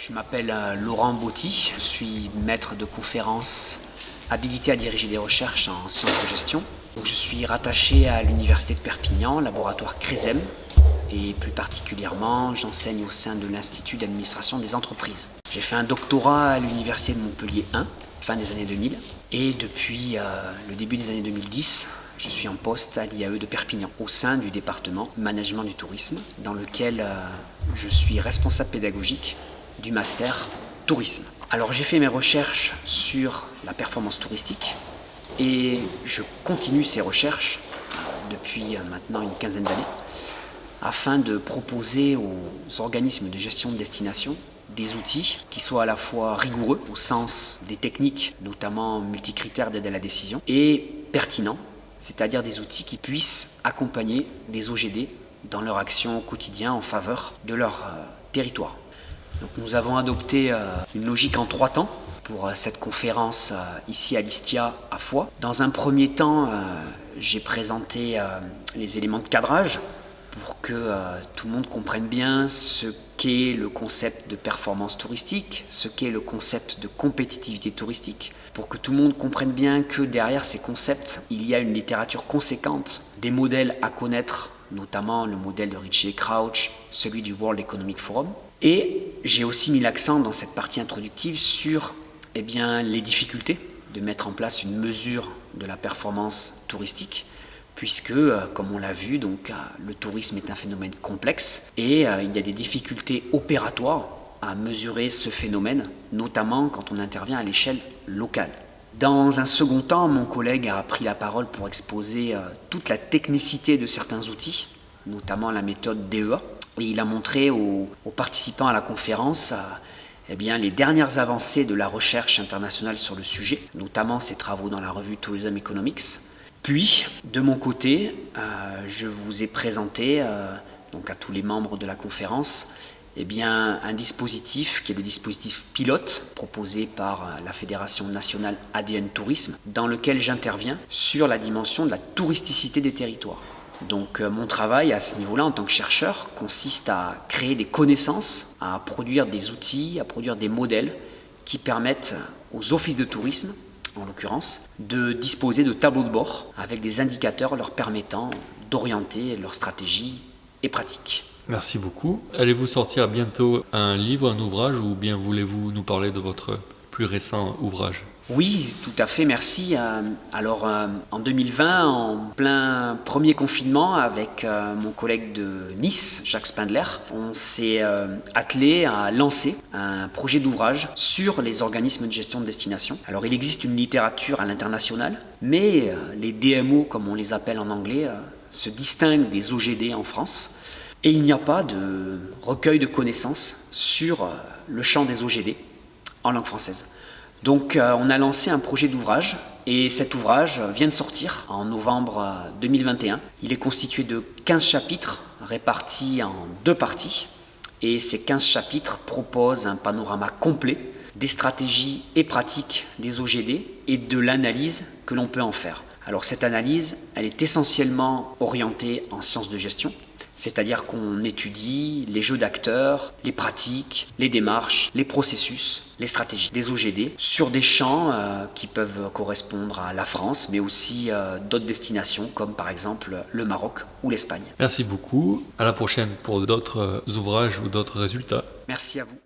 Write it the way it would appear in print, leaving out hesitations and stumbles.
Je m'appelle Laurent Botti, je suis maître de conférences habilité à diriger des recherches en sciences de gestion. Donc, je suis rattaché à l'Université de Perpignan, laboratoire CRESEM, et plus particulièrement, j'enseigne au sein de l'Institut d'administration des entreprises. J'ai fait un doctorat à l'Université de Montpellier 1, fin des années 2000, et depuis le début des années 2010, je suis en poste à l'IAE de Perpignan, au sein du département Management du tourisme, dans lequel je suis responsable pédagogique du master tourisme. Alors j'ai fait mes recherches sur la performance touristique et je continue ces recherches depuis maintenant une quinzaine d'années afin de proposer aux organismes de gestion de destination des outils qui soient à la fois rigoureux au sens des techniques, notamment multicritères d'aide à la décision, et pertinents, c'est-à-dire des outils qui puissent accompagner les OGD dans leur action au quotidien en faveur de leur territoire. Donc nous avons adopté une logique en 3 temps pour cette conférence ici à l'ISTIA à Foix. Dans un premier temps, j'ai présenté les éléments de cadrage pour que tout le monde comprenne bien ce qu'est le concept de performance touristique, ce qu'est le concept de compétitivité touristique, pour que tout le monde comprenne bien que derrière ces concepts, il y a une littérature conséquente, des modèles à connaître, notamment le modèle de Ritchie et Crouch, celui du World Economic Forum. Et j'ai aussi mis l'accent dans cette partie introductive sur les difficultés de mettre en place une mesure de la performance touristique, puisque, comme on l'a vu, le tourisme est un phénomène complexe et il y a des difficultés opératoires à mesurer ce phénomène, notamment quand on intervient à l'échelle locale. Dans un second temps, mon collègue a pris la parole pour exposer toute la technicité de certains outils, notamment la méthode DEA, et il a montré aux participants à la conférence les dernières avancées de la recherche internationale sur le sujet, notamment ses travaux dans la revue Tourism Economics. Puis, de mon côté, je vous ai présenté, à tous les membres de la conférence, un dispositif qui est le dispositif pilote proposé par la Fédération nationale ADN Tourisme, dans lequel j'interviens sur la dimension de la touristicité des territoires. Donc mon travail à ce niveau-là en tant que chercheur consiste à créer des connaissances, à produire des outils, à produire des modèles qui permettent aux offices de tourisme, en l'occurrence, de disposer de tableaux de bord avec des indicateurs leur permettant d'orienter leur stratégie et pratique. Merci beaucoup. Allez-vous sortir bientôt un livre, un ouvrage, ou bien voulez-vous nous parler de votre plus récent ouvrage ? Oui, tout à fait, merci. Alors, en 2020, en plein premier confinement, avec mon collègue de Nice, Jacques Spindler, on s'est attelé à lancer un projet d'ouvrage sur les organismes de gestion de destination. Alors, il existe une littérature à l'international, mais les DMO, comme on les appelle en anglais, se distinguent des OGD en France. Et il n'y a pas de recueil de connaissances sur le champ des OGD en langue française. Donc on a lancé un projet d'ouvrage et cet ouvrage vient de sortir en novembre 2021. Il est constitué de 15 chapitres répartis en 2 parties et ces 15 chapitres proposent un panorama complet des stratégies et pratiques des OGD et de l'analyse que l'on peut en faire. Alors cette analyse, elle est essentiellement orientée en sciences de gestion, c'est-à-dire qu'on étudie les jeux d'acteurs, les pratiques, les démarches, les processus, les stratégies des OGD sur des champs qui peuvent correspondre à la France, mais aussi d'autres destinations comme par exemple le Maroc ou l'Espagne. Merci beaucoup. À la prochaine pour d'autres ouvrages ou d'autres résultats. Merci à vous.